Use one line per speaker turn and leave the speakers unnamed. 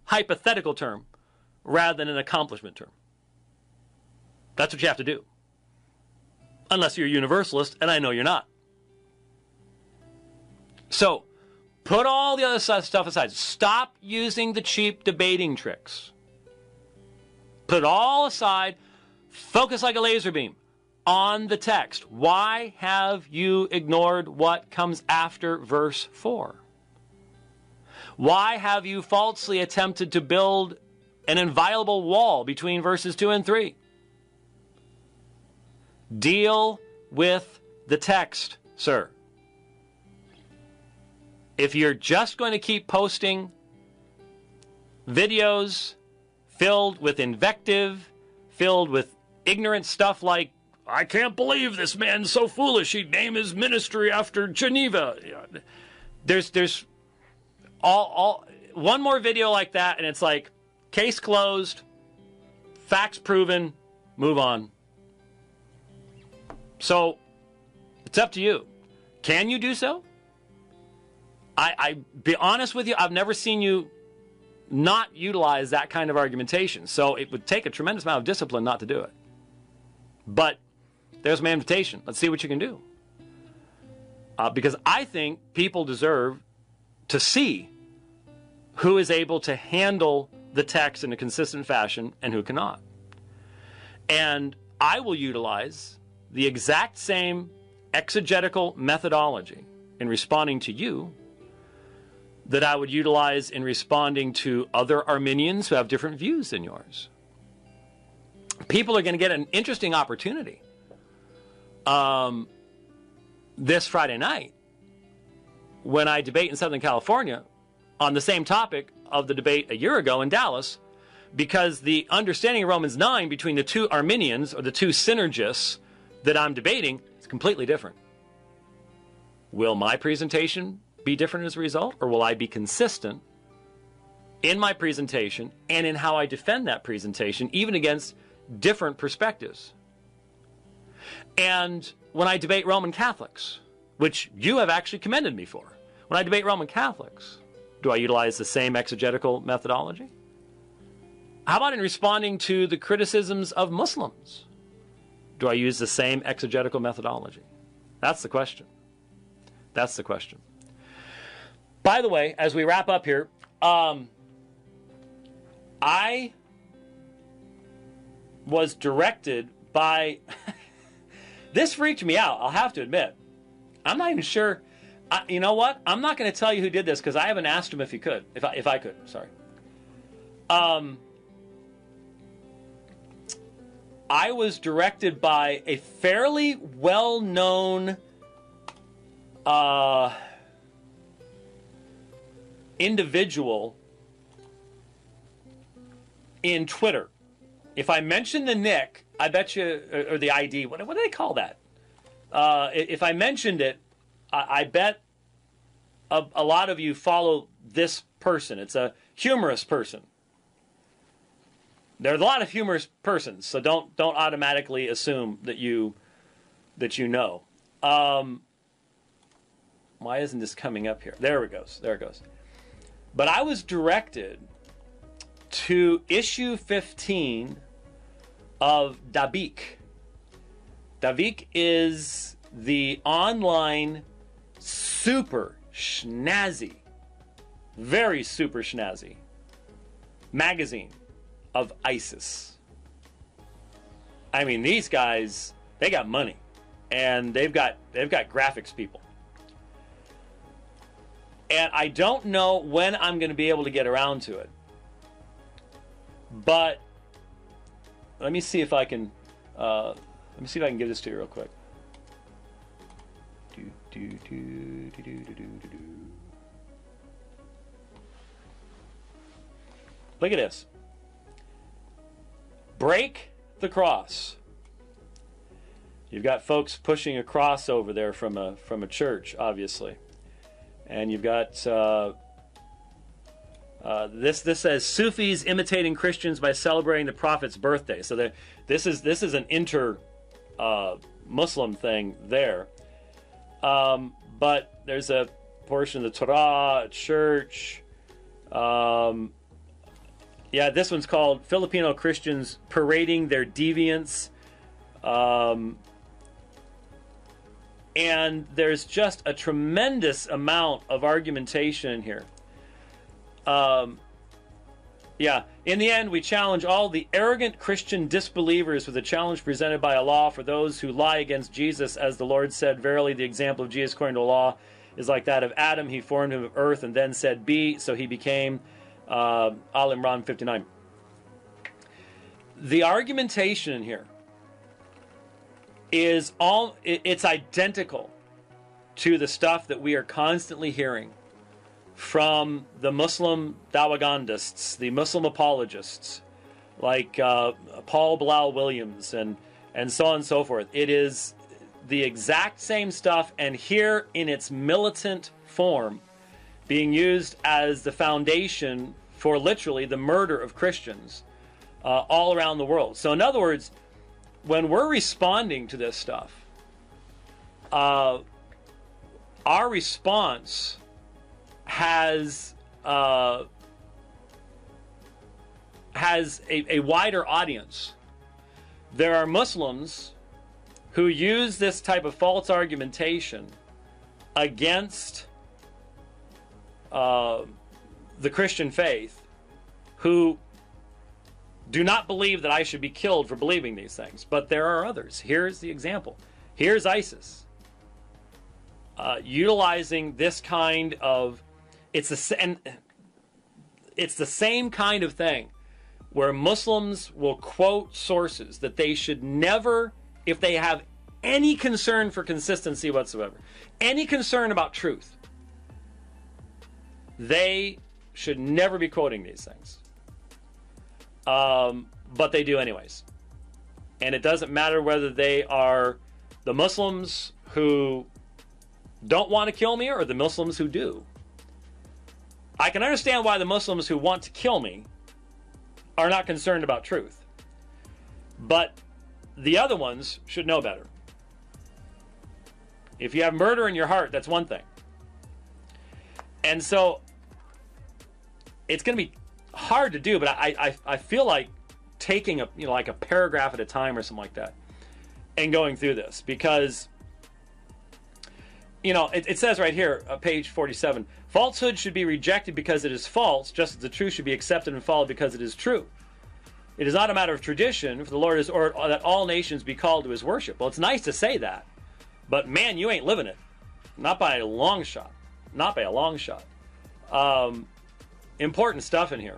hypothetical term rather than an accomplishment term. That's what you have to do. Unless you're a universalist, and I know you're not. So, put all the other stuff aside. Stop using the cheap debating tricks. Put it all aside. Focus like a laser beam on the text. Why have you ignored what comes after verse 4? Why have you falsely attempted to build an inviolable wall between verses 2 and 3? Deal with the text, sir. If you're just going to keep posting videos filled with invective, filled with ignorant stuff like, I can't believe this man's so foolish, he'd name his ministry after Geneva. There's all one more video like that, and it's like, case closed, facts proven, move on. So, it's up to you. Can you do so? I be honest with you, I've never seen you not utilize that kind of argumentation. So it would take a tremendous amount of discipline not to do it. But there's my invitation. Let's see what you can do. Because I think people deserve to see who is able to handle the text in a consistent fashion and who cannot. And I will utilize the exact same exegetical methodology in responding to you that I would utilize in responding to other Arminians who have different views than yours. People are going to get an interesting opportunity this Friday night when I debate in Southern California on the same topic of the debate a year ago in Dallas, because the understanding of Romans 9 between the two Arminians, or the two synergists that I'm debating, is completely different. Will my presentation be different as a result, or will I be consistent in my presentation and in how I defend that presentation, even against different perspectives? And when I debate Roman Catholics, which you have actually commended me for, when I debate Roman Catholics, do I utilize the same exegetical methodology? How about in responding to the criticisms of Muslims? Do I use the same exegetical methodology? That's the question. That's the question. By the way, as we wrap up here, I was directed by... This freaked me out, I'll have to admit. I'm not even sure... you know what? I'm not going to tell you who did this, because I haven't asked him if he could. If I could, sorry. I was directed by a fairly well-known individual in Twitter. If I mention the nick, I bet you, or the ID, what do they call that? If I mentioned it, I bet a lot of you follow this person. It's a humorous person. There's a lot of humorous persons, so don't automatically assume that you know. Why isn't this coming up here? There it goes. There it goes. But I was directed to issue 15 of Davik. Davik is the online super schnazzy, very super schnazzy magazine of ISIS. I mean, these guys, they got money, and they've got graphics people. And I don't know when I'm going to be able to get around to it. But let me see if I can give this to you real quick. Look at this. Break the cross. You've got folks pushing a cross over there from a church, obviously. And you've got this says Sufis imitating Christians by celebrating the Prophet's birthday. So this is an Muslim thing there. But there's a portion of the Torah, a church. Yeah, this one's called Filipino Christians Parading Their Deviance. And there's just a tremendous amount of argumentation in here. Yeah, in the end, we challenge all the arrogant Christian disbelievers with a challenge presented by a law for those who lie against Jesus. As the Lord said, verily the example of Jesus according to the law is like that of Adam. He formed him of earth and then said, be, so he became. Al Imran 59. The argumentation in here is it's identical to the stuff that we are constantly hearing from the Muslim Dawagandists, the Muslim apologists, like Paul Bilal Williams and so on and so forth. It is the exact same stuff, and here in its militant form, being used as the foundation for literally the murder of Christians all around the world. So in other words, when we're responding to this stuff, our response has a wider audience. There are Muslims who use this type of false argumentation against the Christian faith, who do not believe that I should be killed for believing these things. But there are others. Here's the example. Here's ISIS utilizing this kind of, it's the same kind of thing where Muslims will quote sources that they should never, if they have any concern for consistency whatsoever, any concern about truth, they should never be quoting these things. But they do anyways. And it doesn't matter whether they are the Muslims who don't want to kill me or the Muslims who do. I can understand why the Muslims who want to kill me are not concerned about truth. But the other ones should know better. If you have murder in your heart, that's one thing. And so it's going to be hard to do, but I feel like taking like a paragraph at a time or something like that and going through this, because it says right here, page 47, falsehood should be rejected because it is false, just as the truth should be accepted and followed because it is true. It is not a matter of tradition, for the Lord has ordered that all nations be called to his worship. Well, it's nice to say that, but man, you ain't living it. Not by a long shot. Not by a long shot. Important stuff in here.